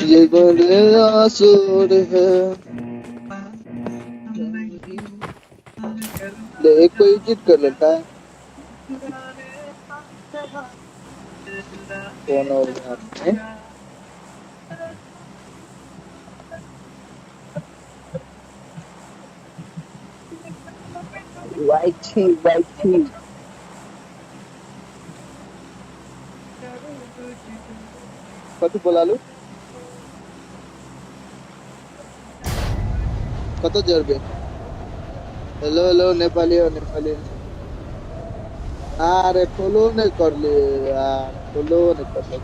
ये बड़े आसुर है ले कोई जिद कर लेता है कौन हो गया है वाइट थी कत बोलालू कत जरबे हेलो हेलो नेपाली हो नेपाली अरे फॉलो नहीं कर ले यार फॉलो नहीं कर ले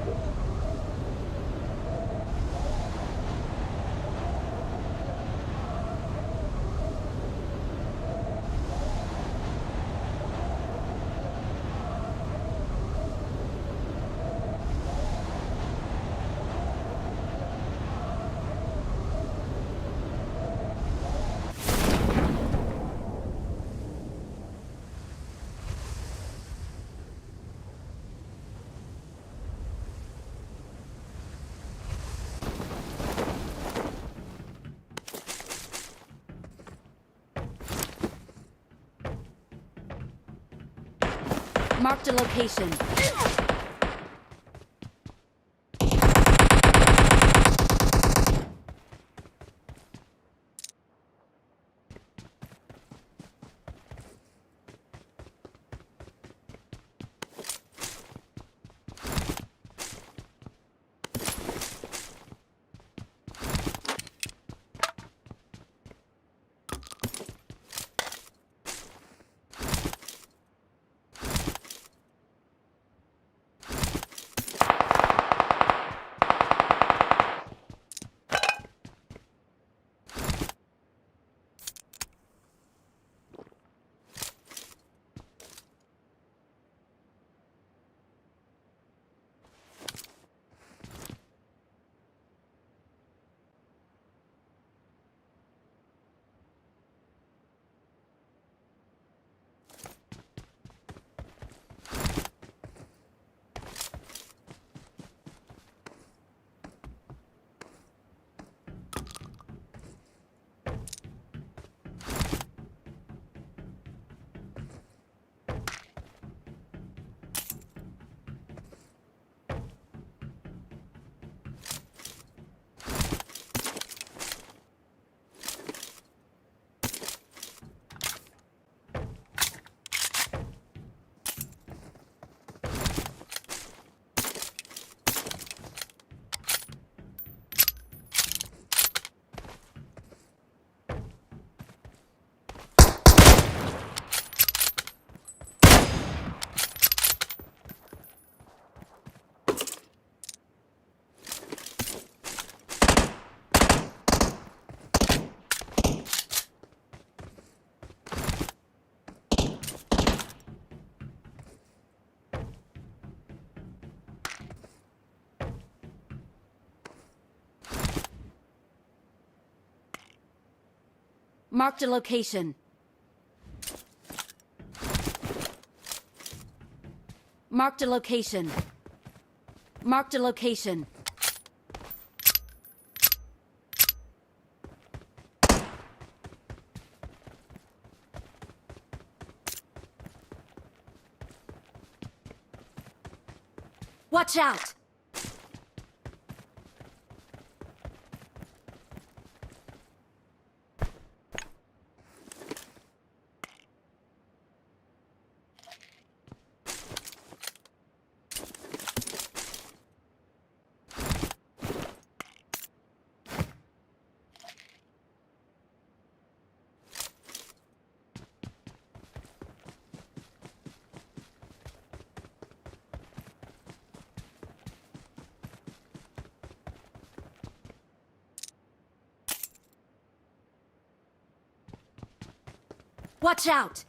Marked a location. Marked a location. Marked a location. Marked a location. Watch out! Watch out!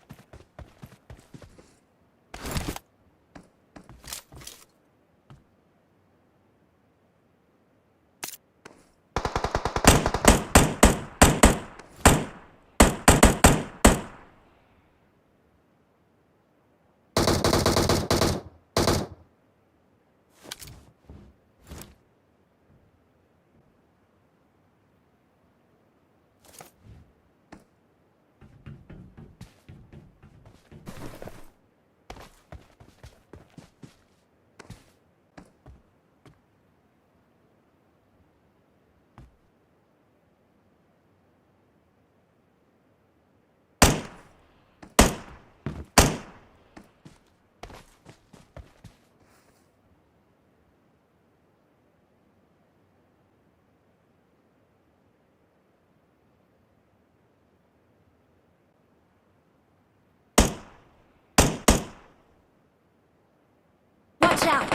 out!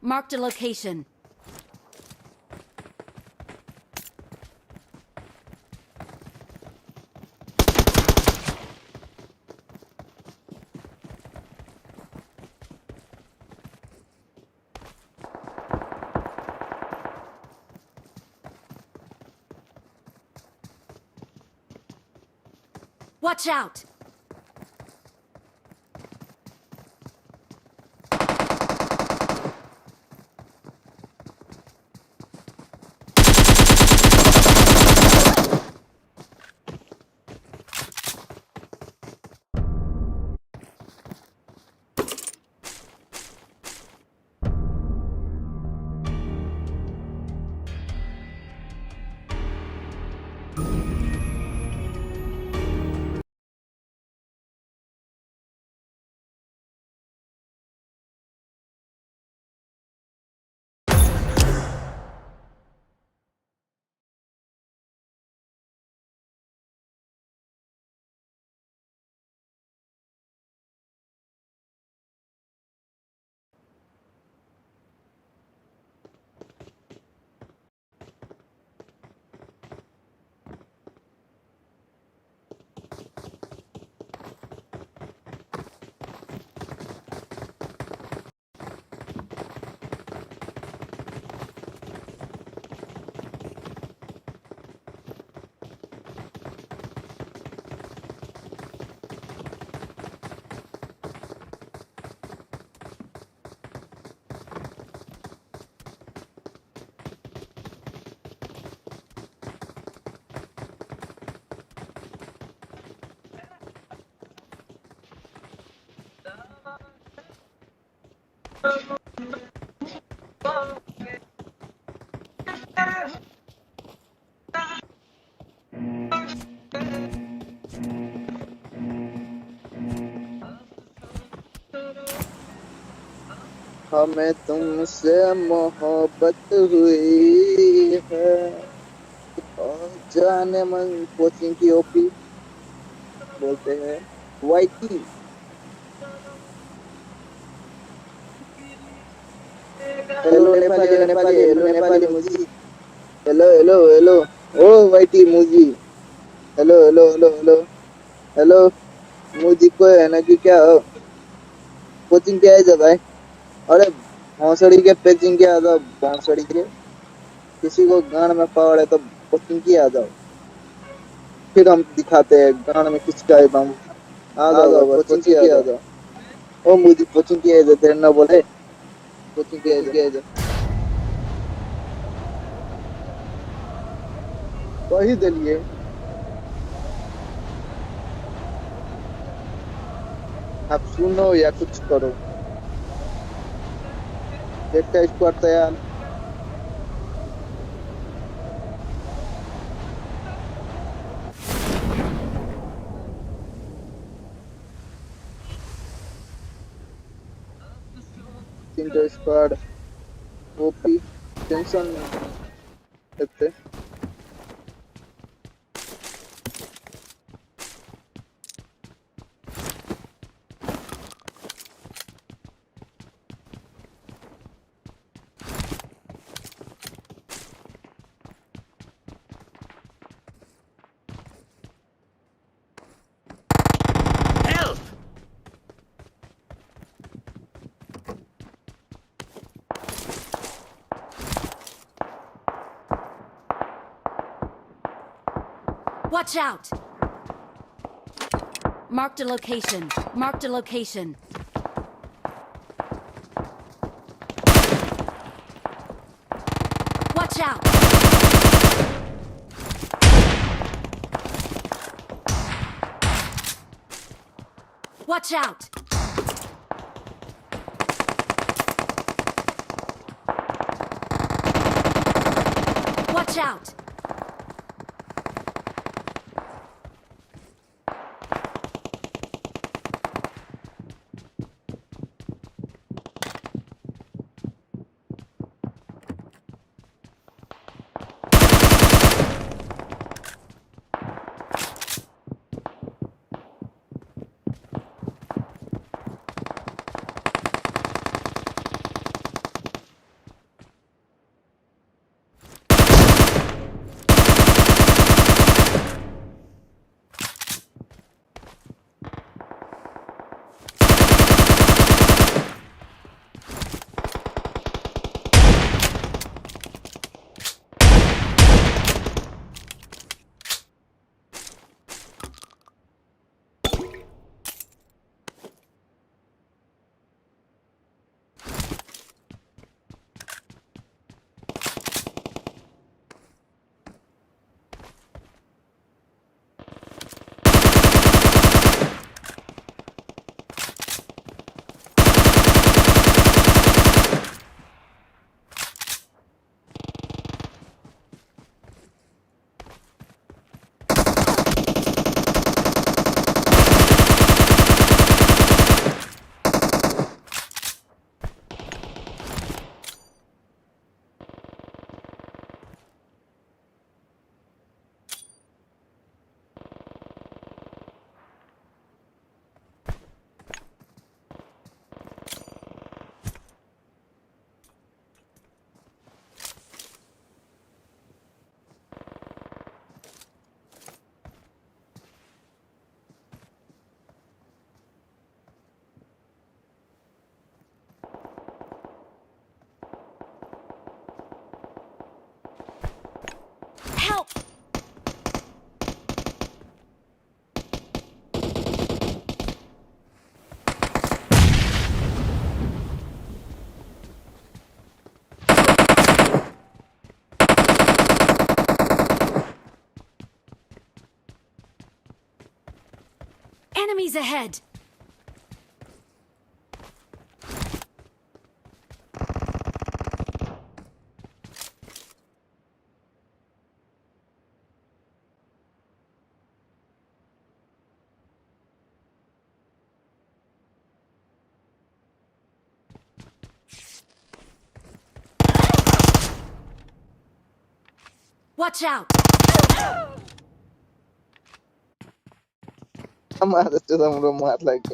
Marked a location. Watch out! हमें तुमसे मोहब्बत हुई है और जाने मन कोचिंग की ओपी बोलते हैं YT. Hello Nepali, hello Nepali, hello Nepali मुजी, हेलो हेलो हेलो, ओ वाईटी मुजी, hello hello hello hello hello मुजी को है ना कि क्या हो कोचिंग के है जब भाई। अरे भौसड़ी के पेचिंग के आ जाओ, भौसड़ी के किसी को गान में पावर है तो कोचिंग की आ जाओ, फिर हम दिखाते हैं गान में किसका है दम। आ जाओ बस कोचिंग की आ जाओ। ओ मुझे कोचिंग की है तेरे ना बोले कोचिंग की है वही दिलिए। आप सुनो या कुछ करो, देखते स्क्वाड तैयार। तीन स्क्वाड ओपी टेंशन लेते। Watch out! Marked a location. Marked a location. Watch out! Watch out! Watch out! Enemies ahead! Watch out! Hamaras to samro mat like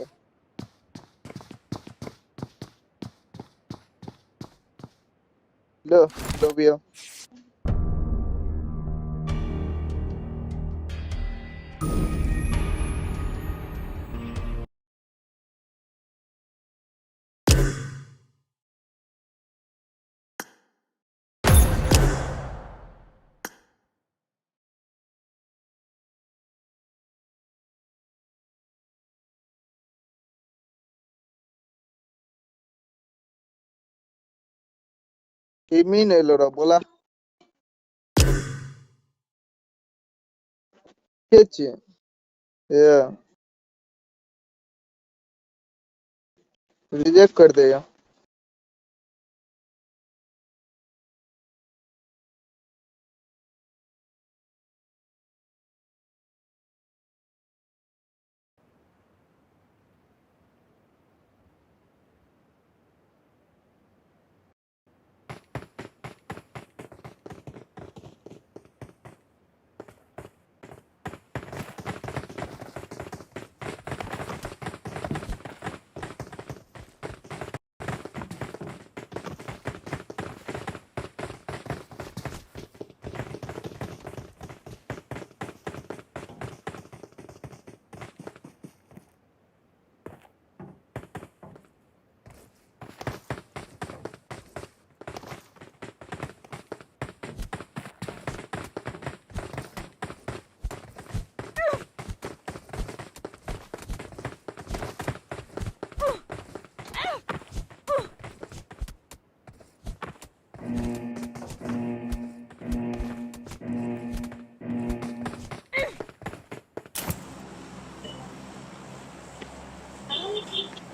lo bio Imin elora bola kechi yeah reject कर देगा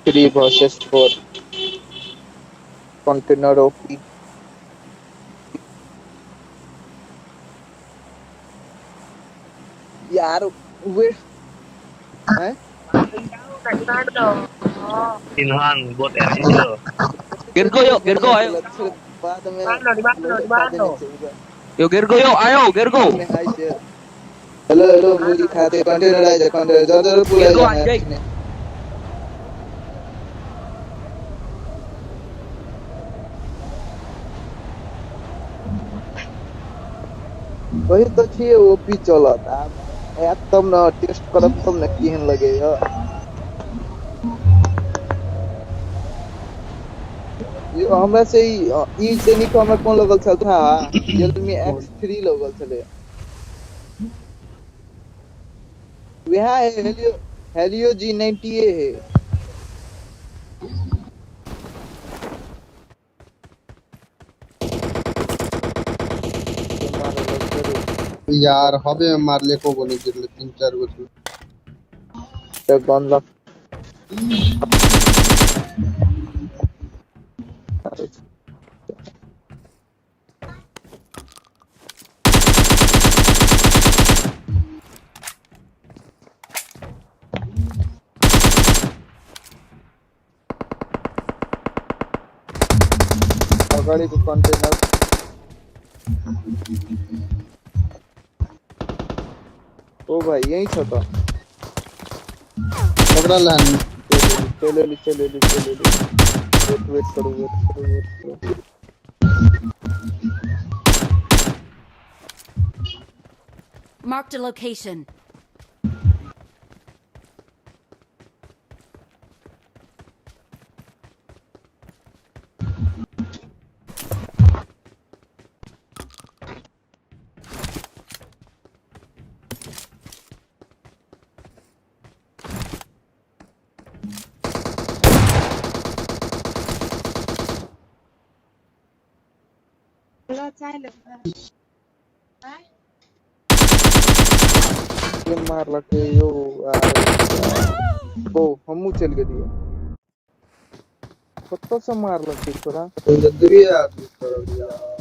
Three versus four container OP यार वे हैं Inhan buat RS lo. Gergo yuk, Gergo ayo. बाद में di Bando. Yuk Gergo yuk, ayo Gergo. Hello hello मुझे खाते container eyes container जर पुल Gergo eyes anjay. वही तो छे ओपी चलत अब तब न टेस्ट करब तब न केहन लगे ये हमरा से ई से निक हमरा कोन लगल छल था Realme X3 लगल छले वह है हेलियो G90A है यार হবে মারলে কো বলে দিলে 3-4 বছর तो गन लग गाड़ी को कंटेनर ओ भाई यही था पकड़ा लान चले वेट करो Marked a location. ये मार लगे यो ओ हमू चल गए दिए कत्तो से मार लगे छोरा जल्दी आदमी करो यार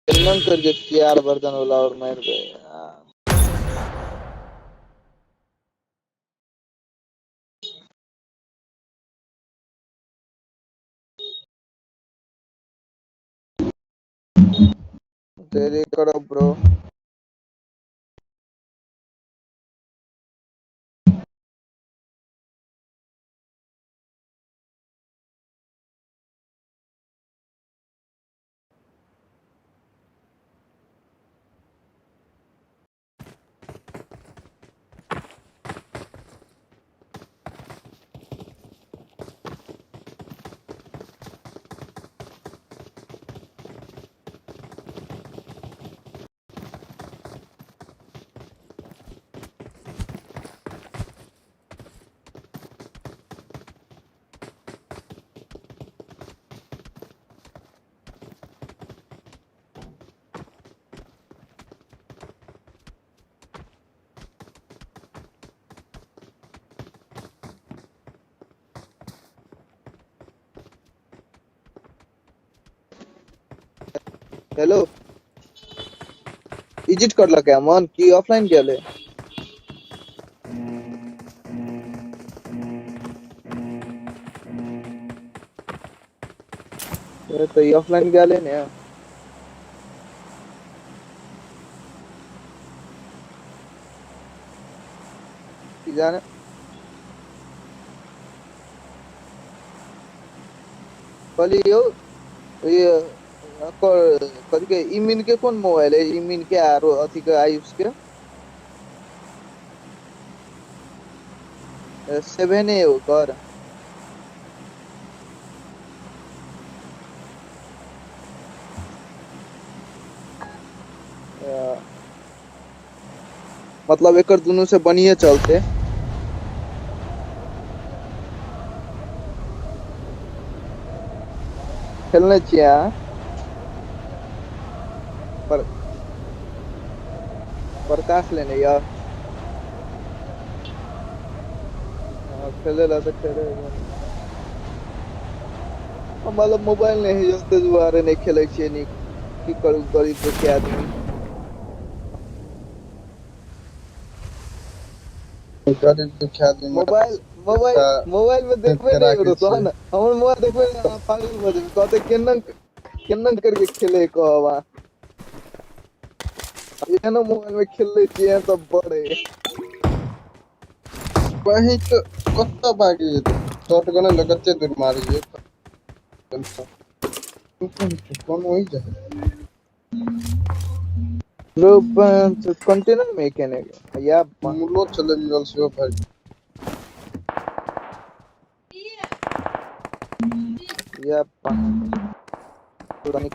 जन्म करके यार बर्तन वाला और मार दे तेरे करो ब्रो हेलो इजिट कर लगे मन की ऑफलाइन गेले तो ये ऑफलाइन गेले ने की जाने कली यो ये कदी के इमिन के कौन मोबाइल है इमिन के आरो अथी के आयुष के 7 है वो कर मतलब एक दोनों से बनिए चलते खेलने चाहिए पर प्रकाश लेने यार खेले ला तो खेले हमारा मोबाइल नहीं जस्ते दुआरे नहीं खेले छिए नहीं की करू गरीब दुखी आदमी मोबाइल मोबाइल मोबाइल में देखबे नहीं करो तो ना हमर मोबाइल देखबे पागल हो जाबे कहते केनन करके खेले कहवा ये ना मोबाइल में खेल ले छिए सब बड़े वही तो कत्ता भागी शॉट गन लगते दूर मारिए कौन वही जाए लो कंटेनर में कहने या मुलो चले मिलल से भाई या पुरानी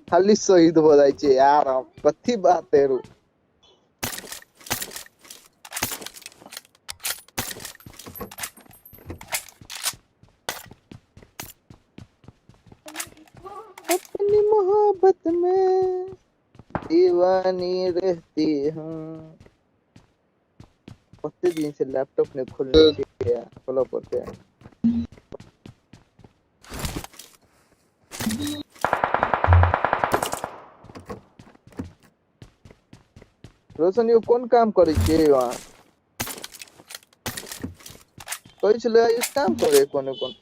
खाली शहीद हो जाए छे यार कथी बात है रू अपनी मोहब्बत में दीवानी रहती हूँ कते दिन से लैपटॉप ने खोलने चाहिए खोलो पड़ते हैं रोशन यो कौन काम करे छे वहाँ कहै छले आयुष काम करे कोन कोन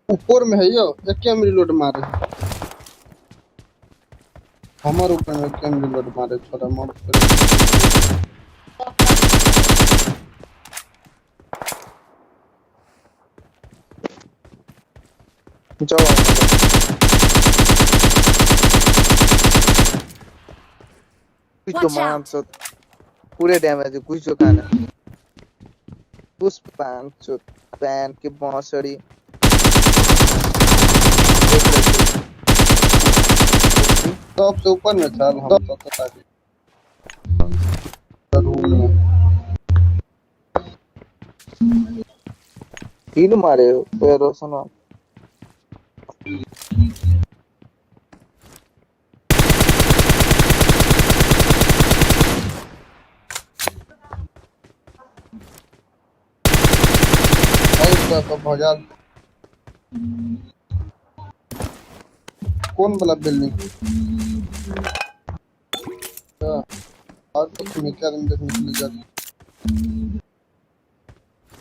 ऊपर में है यो एक कैम रिलोड मारे हमर ऊपर में कैम रिलोड मारे छोड़ा मत कर जाओ कुछ तो Watch मान out! सो पूरे डैमेज कुछ जो खाना पुष्प पांच पैन के बांसुरी टॉप से ऊपर में चल हम तो ताकि रूम में तीन मारे हो पैरो सुनो ऐसा तो भजल कौन वाला बिल्डिंग और कुछ में क्या दिन देखने के लिए जाते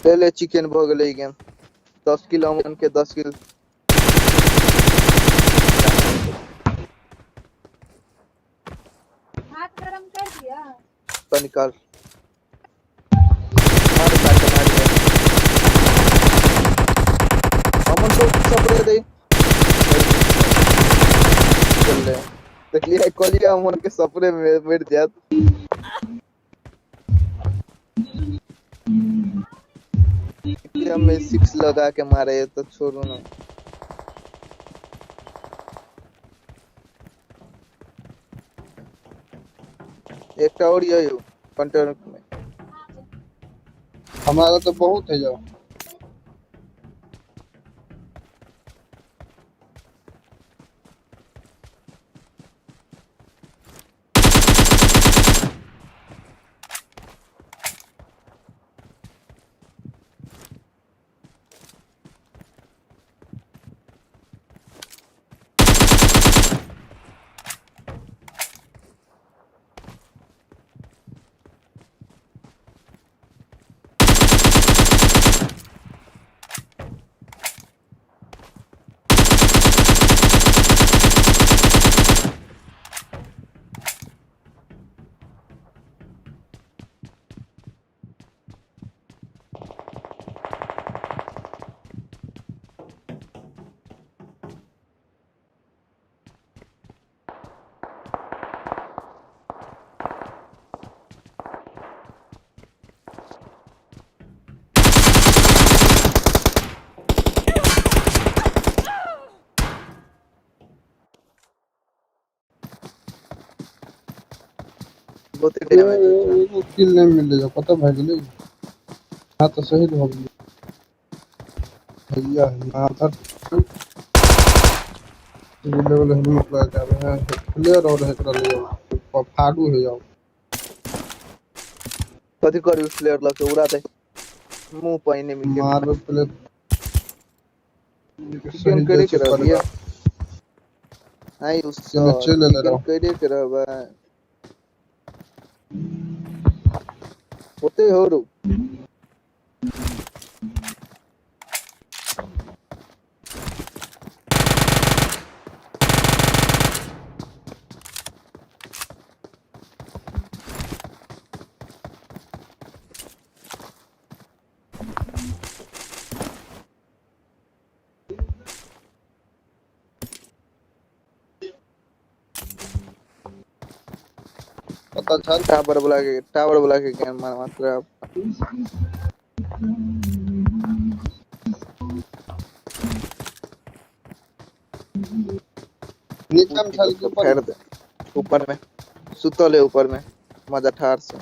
पहले चिकन भ गेलै गेम 10 किलो अमन के 10 किलो हाथ गरम कर दिया। तो निकाल मार काट मार अमन तो सपरे दे चल ले देख लिया कलिया अमन के सपरे में बैठ जात क्या में 6 लगा के मारे तो छोड़ो ना एक और ये कंटेनर में हमारा तो बहुत है यो बहुत डैमेज होता वो किल नहीं मिल जा पता भाग ले हां तो शहीद हो गया भैया हां था ये लेवल हेलमेट लगा के आवे हैं क्लियर और है करा ले जाओ फाड़ू है जाओ कथी कर उस प्लेयर लगे उड़ा दे मुंह पहिने मिल मार पहले चिकन सही करे के जैसे रहिए करेगा आई उस चलो चल ले चिकन रहा करे के रहबा होते हो रो पता चल टावर बुला के गेम मार मात्र आप नीचे में चल के फेर दे ऊपर में सुतल है ऊपर में मजा ठार से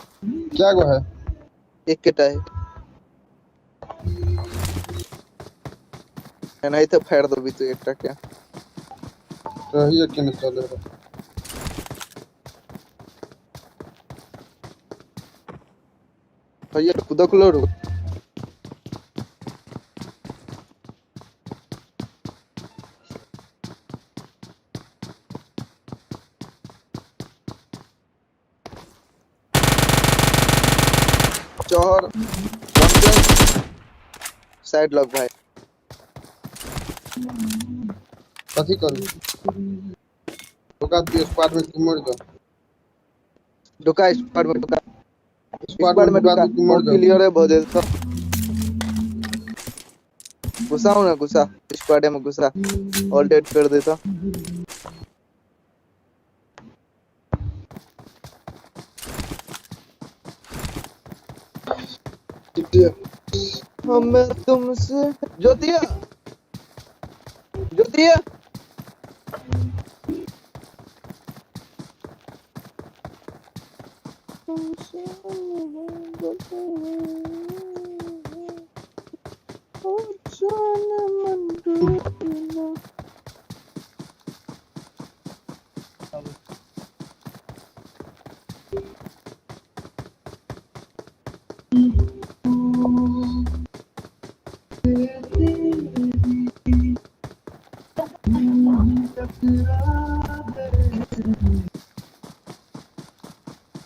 क्या गो है एक केटा है नहीं तो फेर दो भी तू एकटा क्या रही है कि नहीं चले रहा भैया खुद को लो शहर रमजान साइड लग भाई कथी करू ओका दियो स्क्वाड में की मर जाओ ढुका स्क्वाड में ढुका ढुका दी की मर और जाओ क्लियर है बहुत जल्द घुसाओ ना घुसा स्क्वाड में घुसा ऑल डेट कर देता हमें तुमसे ज्योतिया ज्योतिया तुमसे मोहब्बत ओ जान मन डूबना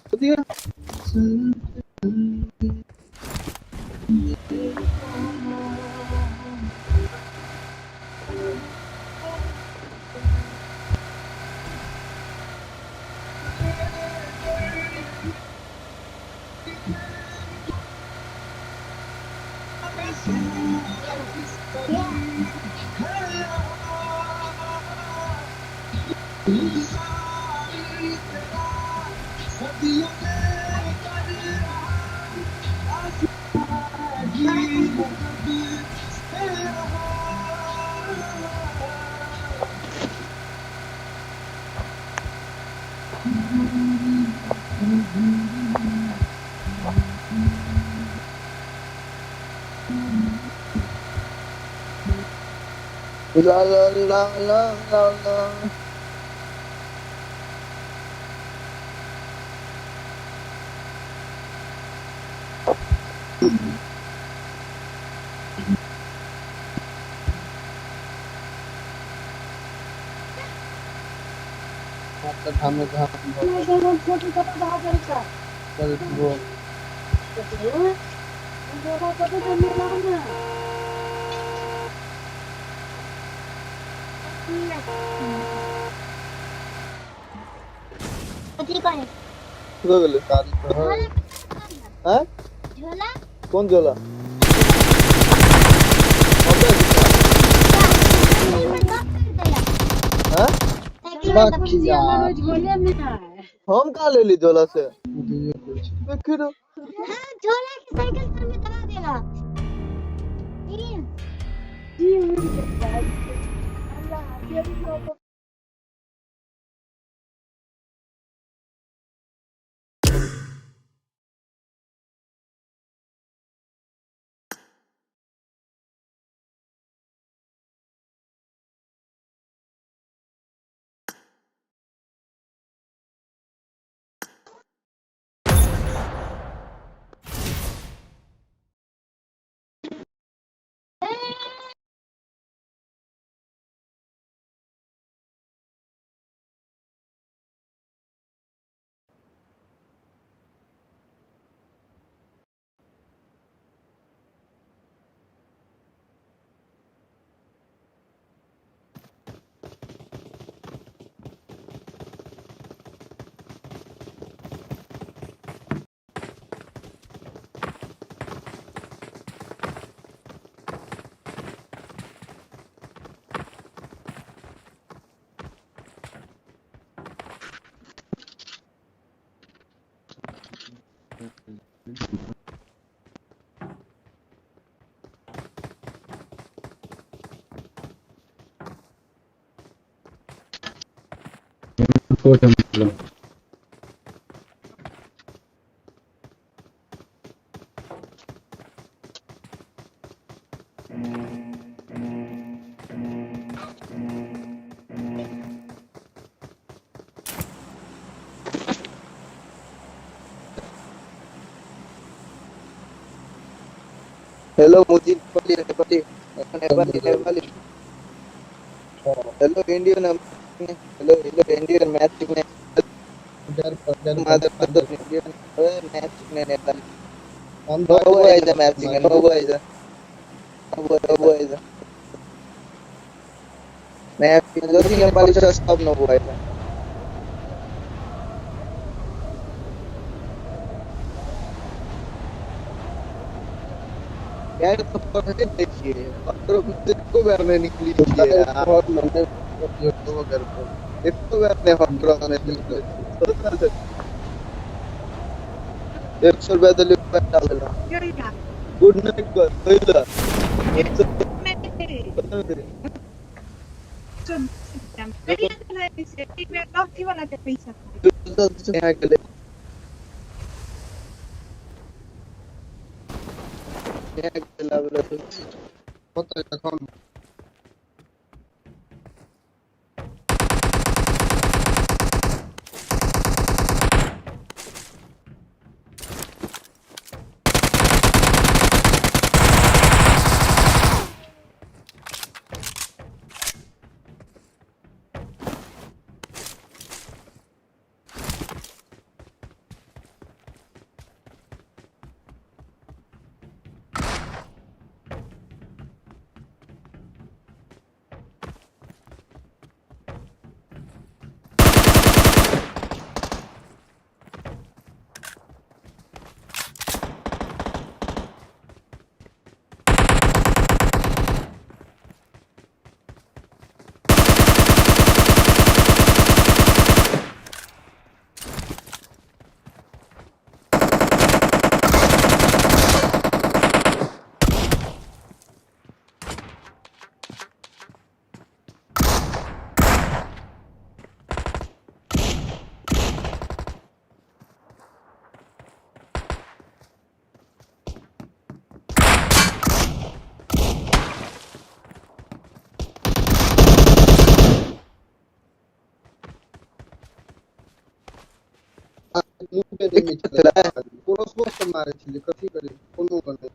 ज्योतिया ला ला ला ला ला ला आपका थामे जहां कर वो हो गेले कारी तो है हैं कौन झोला हैं बाकी यार हम कहाँ ले ली झोला से ये कुछ देखिए तो झोला की साइकिल सर में दबा देगा हेलो मुझे Nepali Nepali hello Indian hello hello Indian match में डर मादर इंडियन मैच में Nepali Novo is a matching. Novo is a Novo is a matching. Jodi Nepali stop Novo is a. यार तो पढ़ने देखिए और को करने निकली है यार बहुत मैंने ये तो कर को इसको करने फटरो ने ₹100 तो लिख कर डाल रहा गुड नाइट कर पहिला यहाँ के लिए यहाँ के लिए पता है कौन मुंह पे नहीं चला पूरा स्वस्थ मारे छिले कथी करे कोनो करे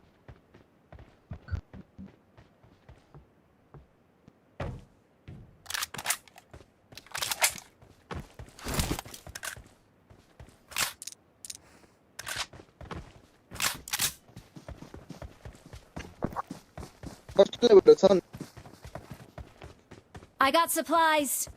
first level son I got supplies.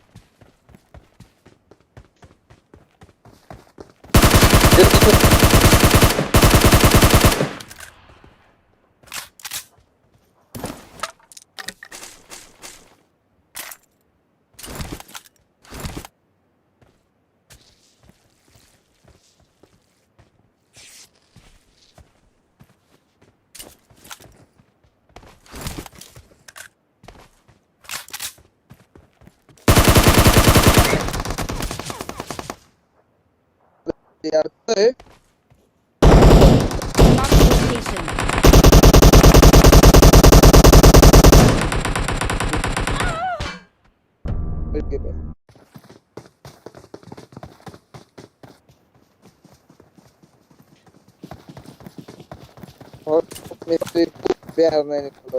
यार तो Mark the location. के पास और मेरे से प्यार नहीं निकल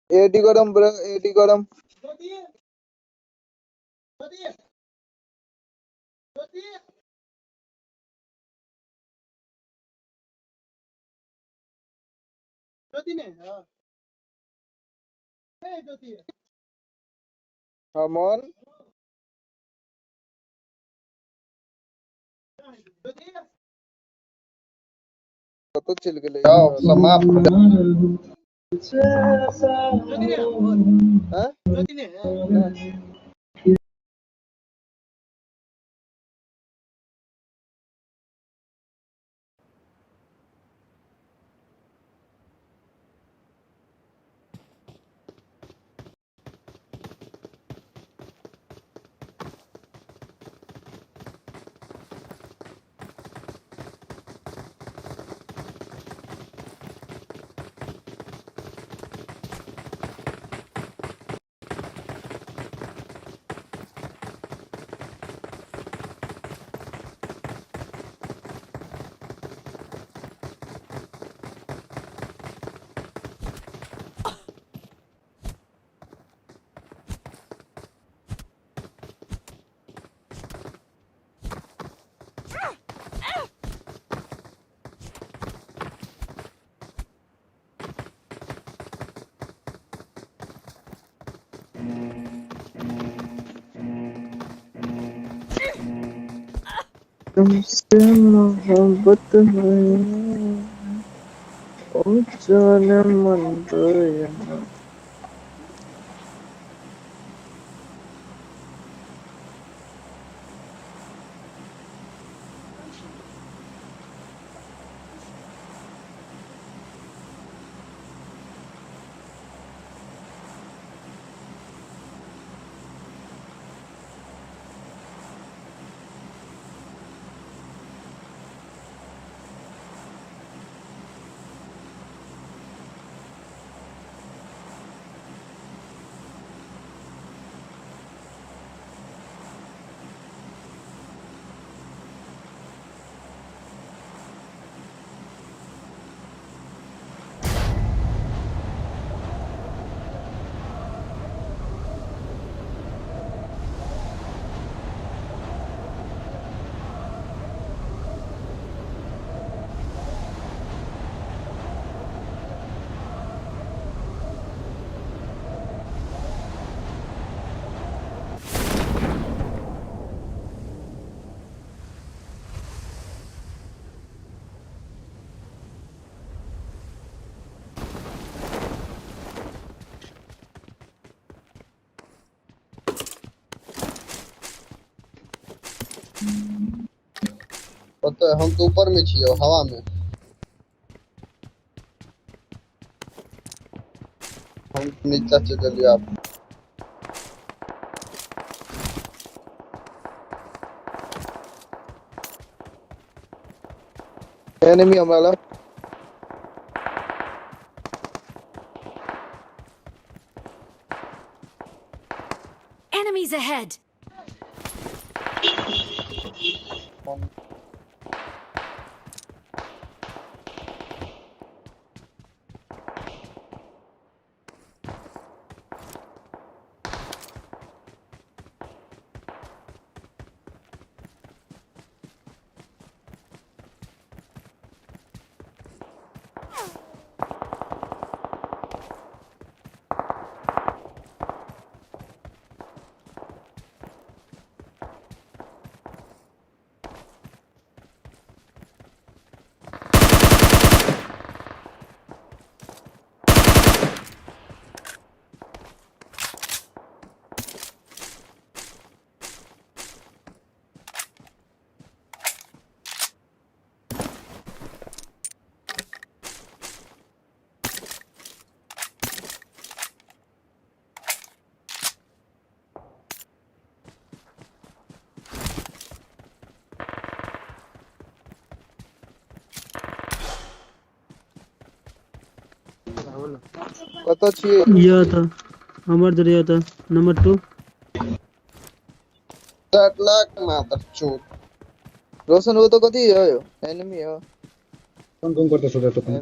एडी गरम ब्रो एडी गरम हमन कतो चल गेले जाओ समाप्त हां तुमसे मोहब्बत है ओ जाने मन दया पता है हम तो ऊपर में छिए हवा में हम नीचा चल गेलिए आप एनिमी हमारा Enemies ahead! कत छिए यह था हमार जरिया था नंबर 2 that lack मात्र चोट रोशन वो तो कति हो एनिमी हो कौन कौन करते सोचा तो तुम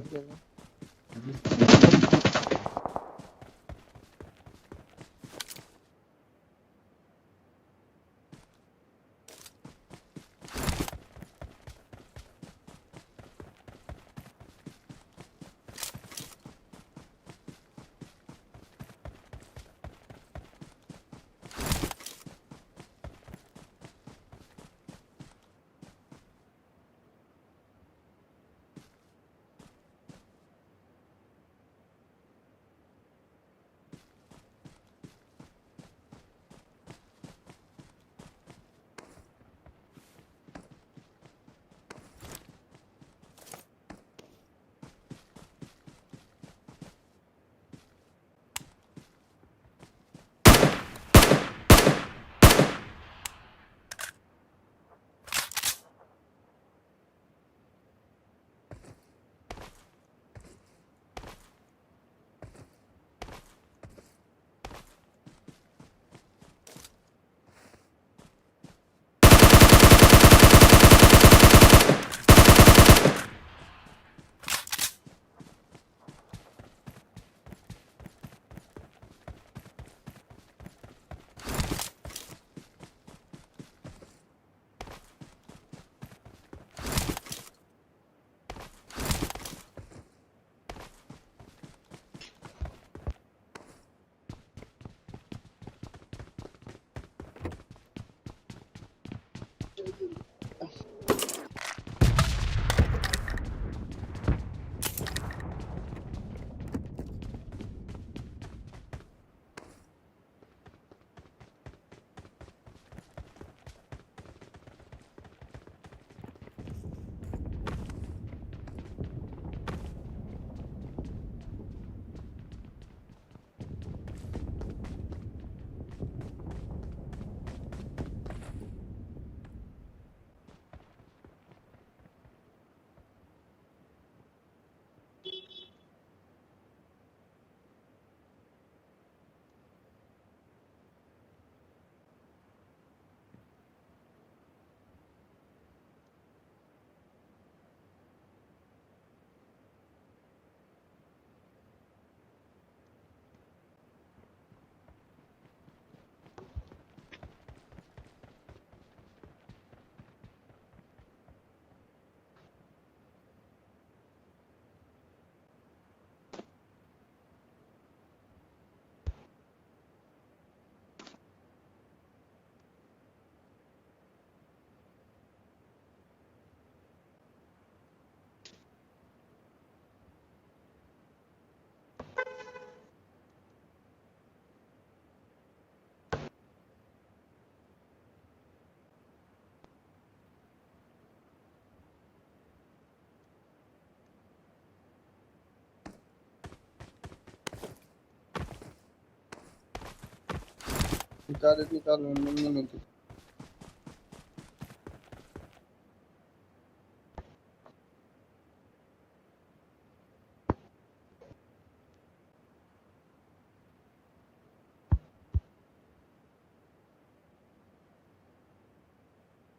निकाल नहीं थी।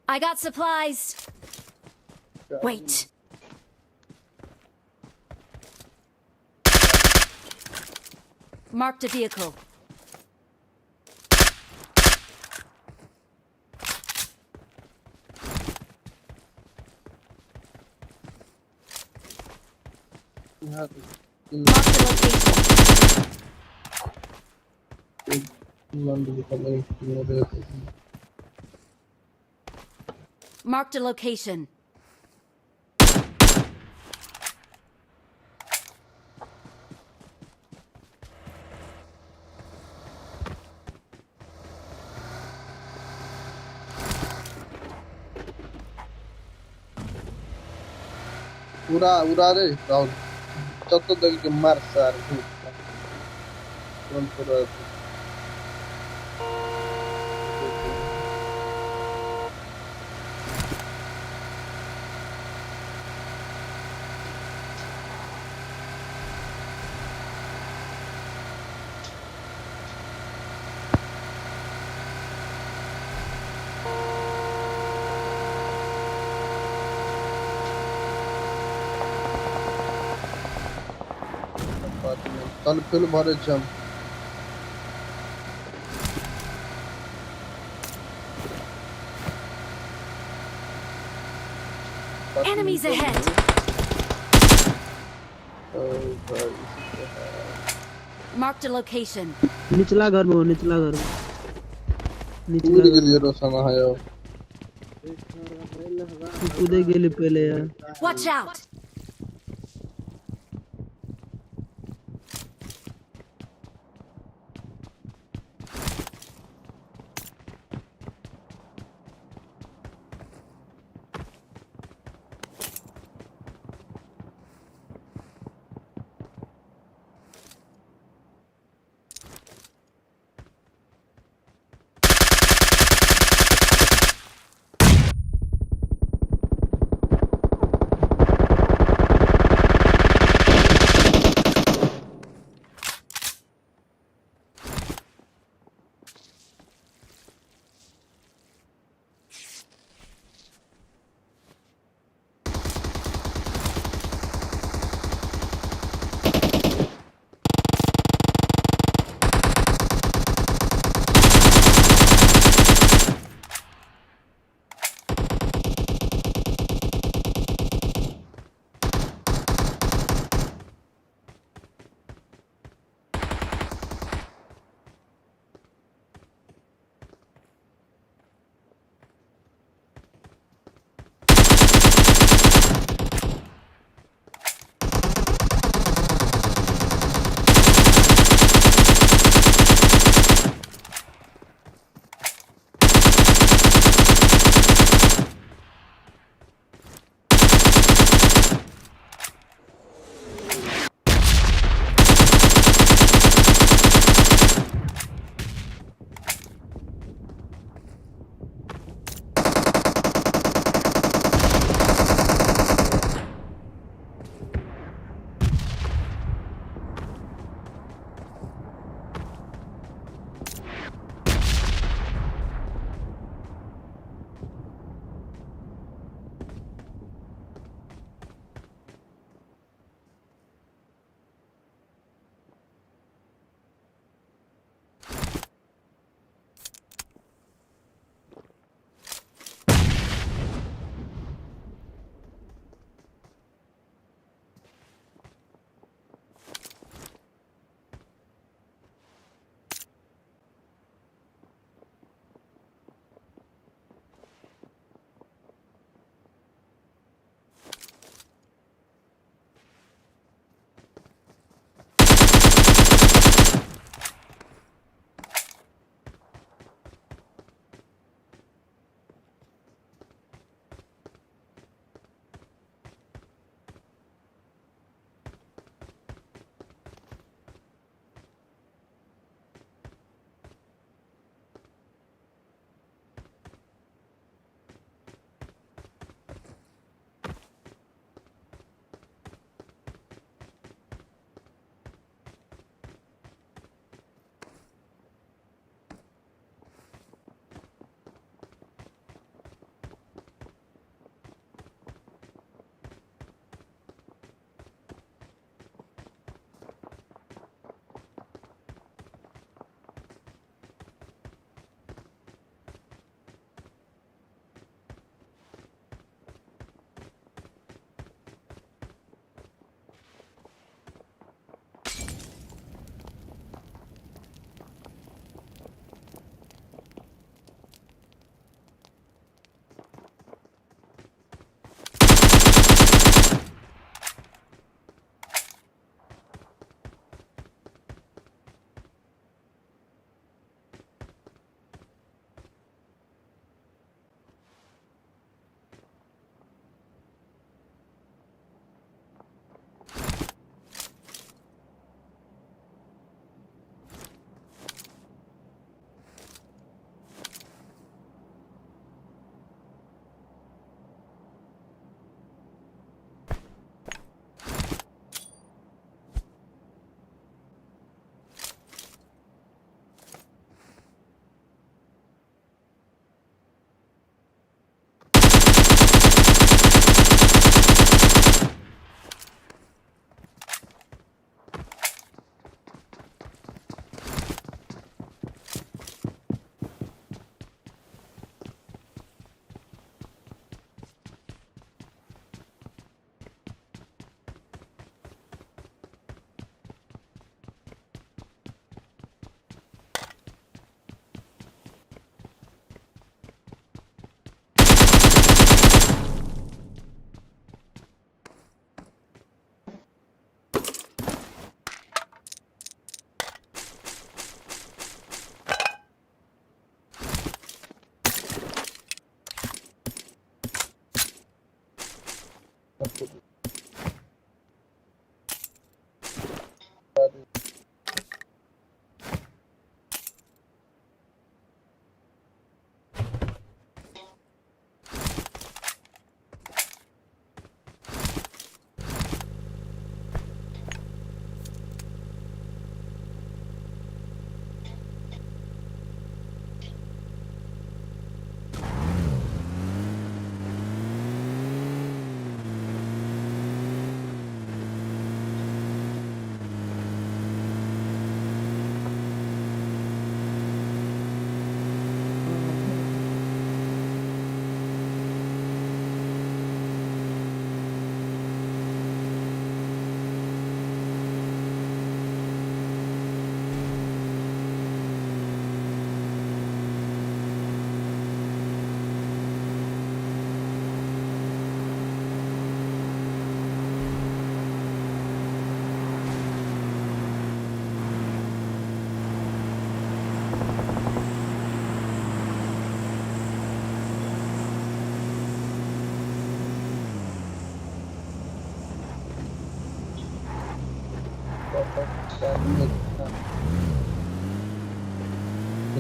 I got supplies. Wait. Marked a vehicle. यहाँ Marked a location. Marked a location. उड़ा रे राहुल चत्तो देख के मार सार तुरंत पूरा कल फिर भरे जम Enemies ahead. Marked a location. निचला घर में हो, निचला घर में। निचला पूरी के घर लिए रोशना है यार में कूदे गेली पहले यार। Watch out.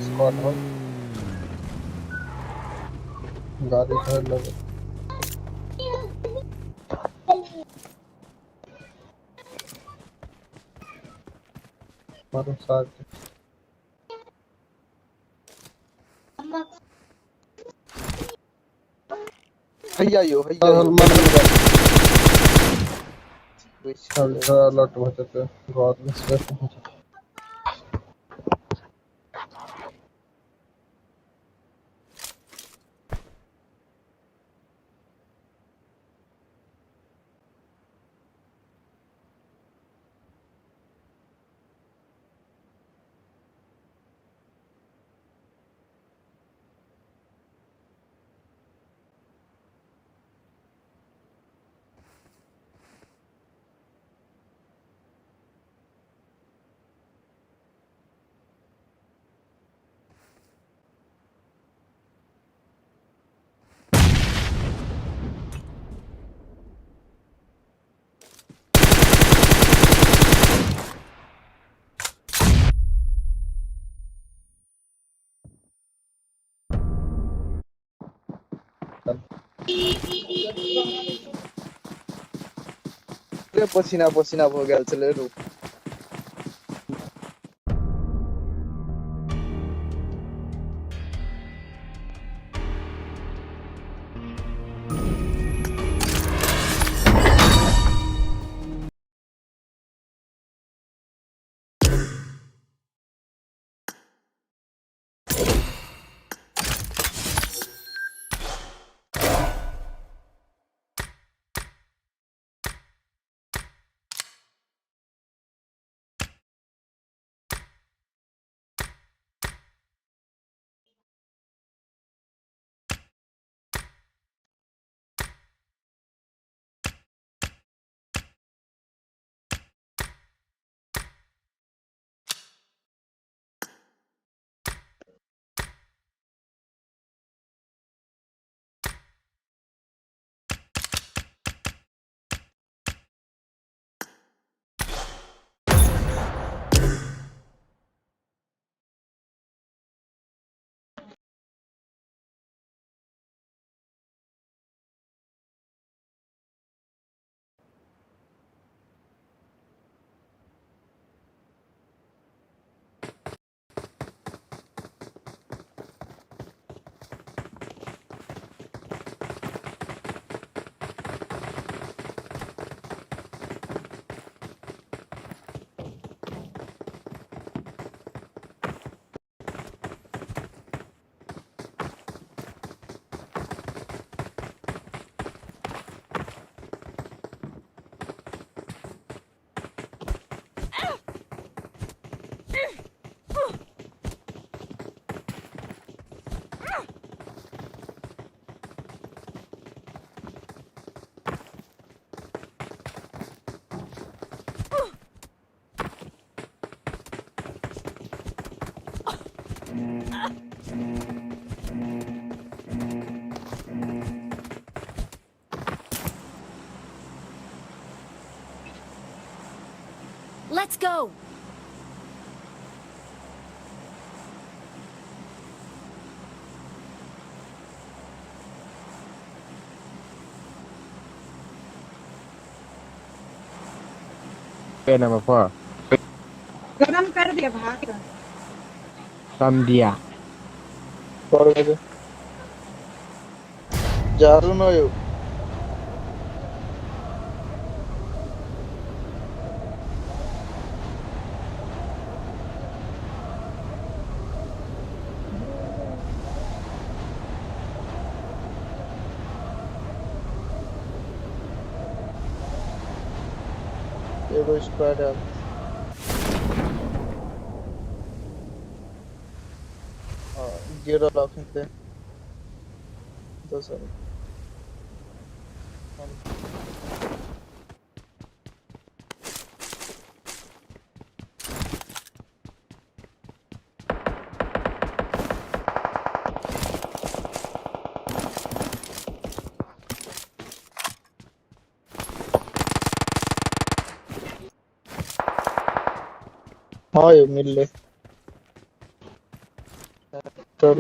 स्क्वाड हो गाड़ी घर लगे मारो साथ हैया यो अल्ट्रा अलर्ट होते घर में स्पेस पसीना पसीना भ गेल छलै रू Let's go! पेन में पा गरम कर दिया भाग कम दिया पड़ गए जारू न यो एगो स्क्वाड है जीरो लॉकिंग पे दो सर हाँ ये मिल ले तो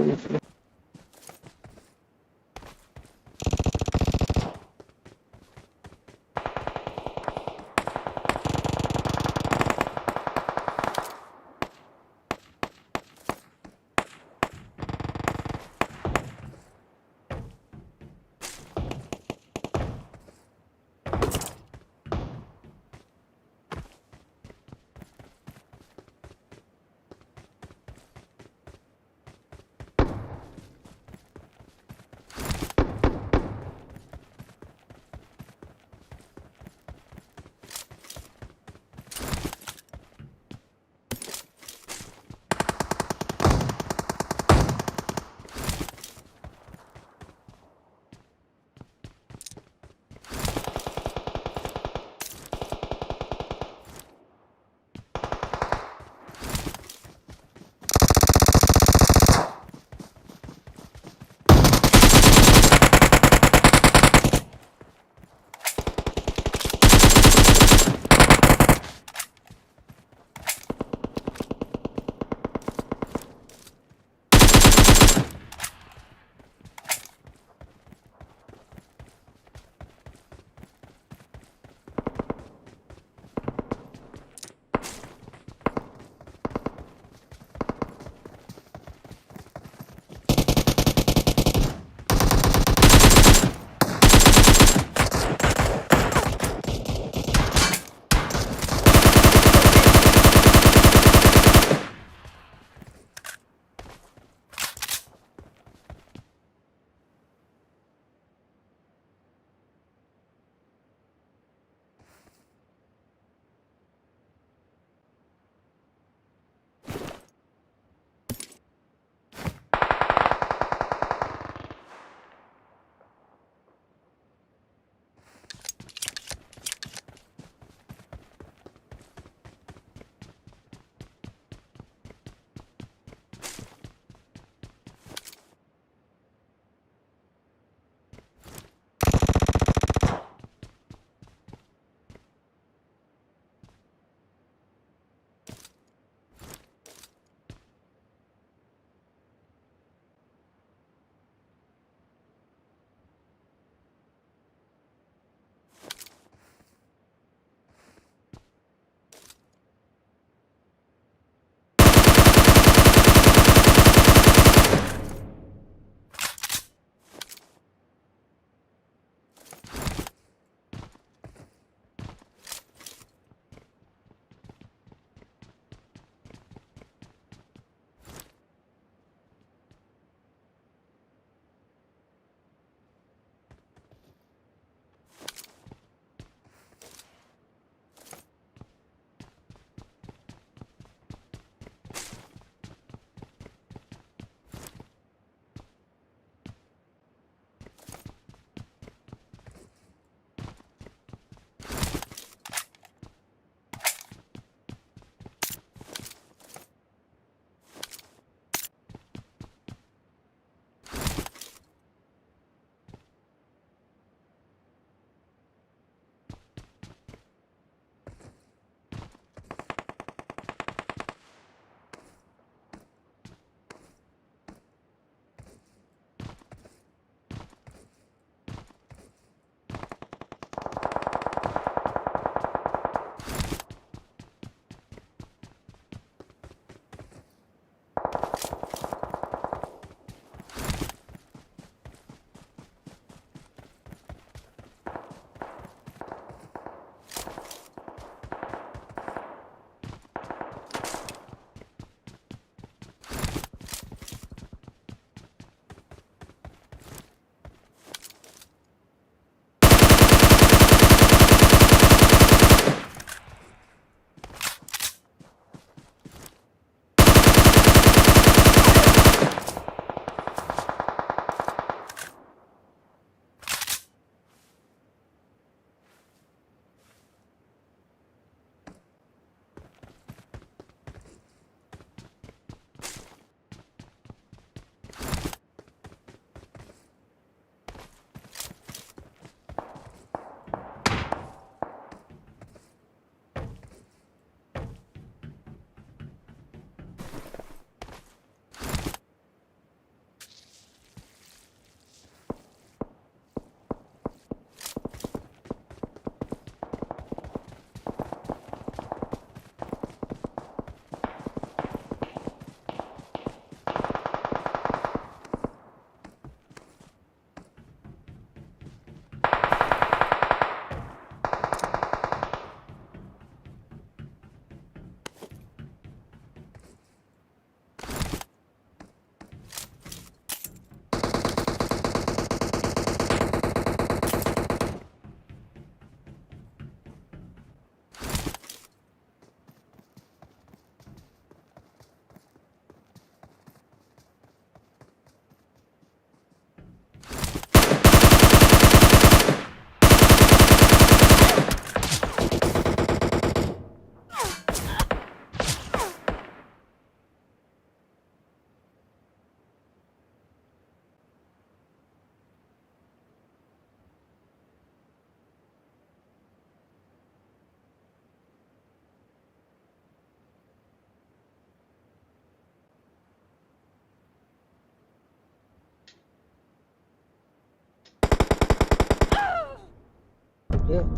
Friend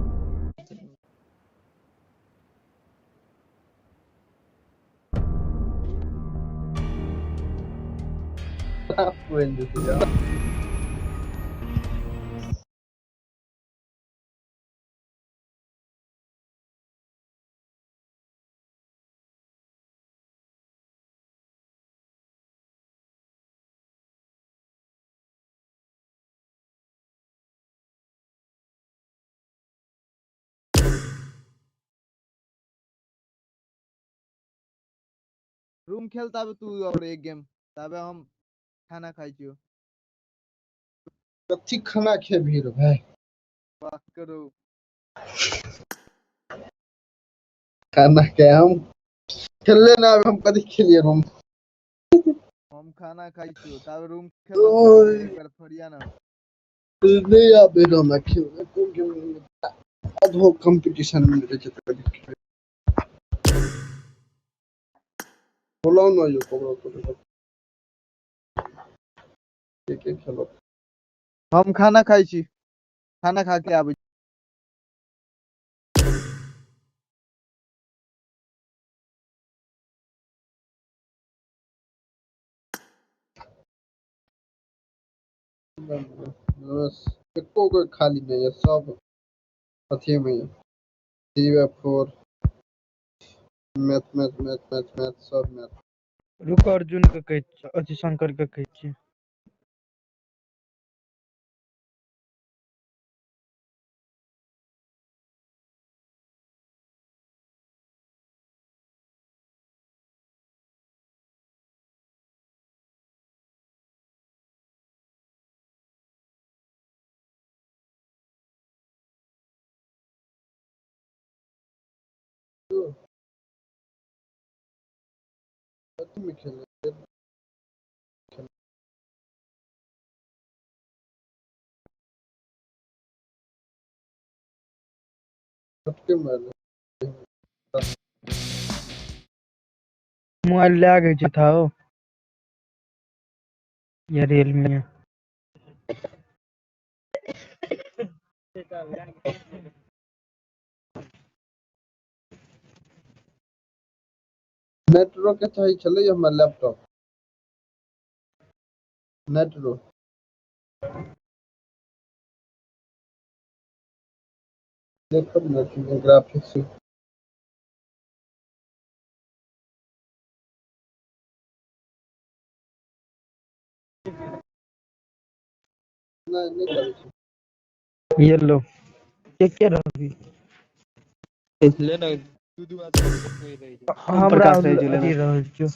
is here. रूम खेलता है तू और एक गेम तबे हम खाना खाई छियो कच्ची खाना खे भीड़ भाई बात करो खाना के हम खेलले ना हम कदी खेलिए रूम हम खाना खाई छियो तबे रूम खेलो एक बार फरिया ना नहीं आ बेरो ना खेल कोन गेम अधो कंपटीशन में रहे छै कदी बोलो ना यो कोबरो के खेलो हम खाना खाई छी खाना खा के आबै बस एको कोई खाली नहीं है सब अथी में है 3 4 मैथ सब मैथ रुको अर्जुन के कहै छी अथी शंकर के कहै छी में खेले सबके मारे मोबाइल ले गए छै था ओ या रियलमी है नेटरो के चाही छले हमर लैपटॉप नेटरो देखो नेट ग्राफिक्स नहीं करै छै ये लो क्या रही ले ना दू आदमी कोई रही छै हमरा अथी रहल छियो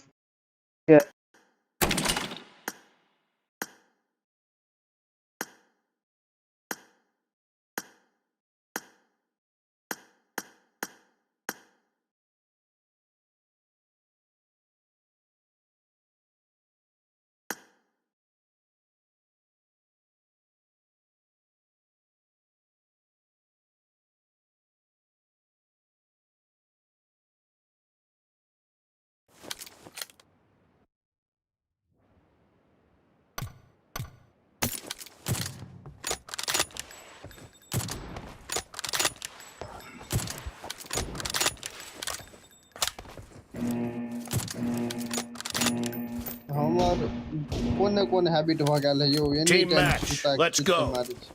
हमर कोन हैबिट भ गेल है यो एनी Team टाइम match, सुता let's के go. मारै छै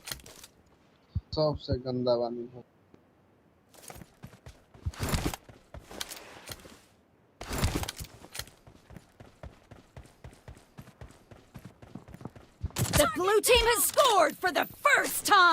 सबसे गंदा वाली है The blue team has scored for the first time.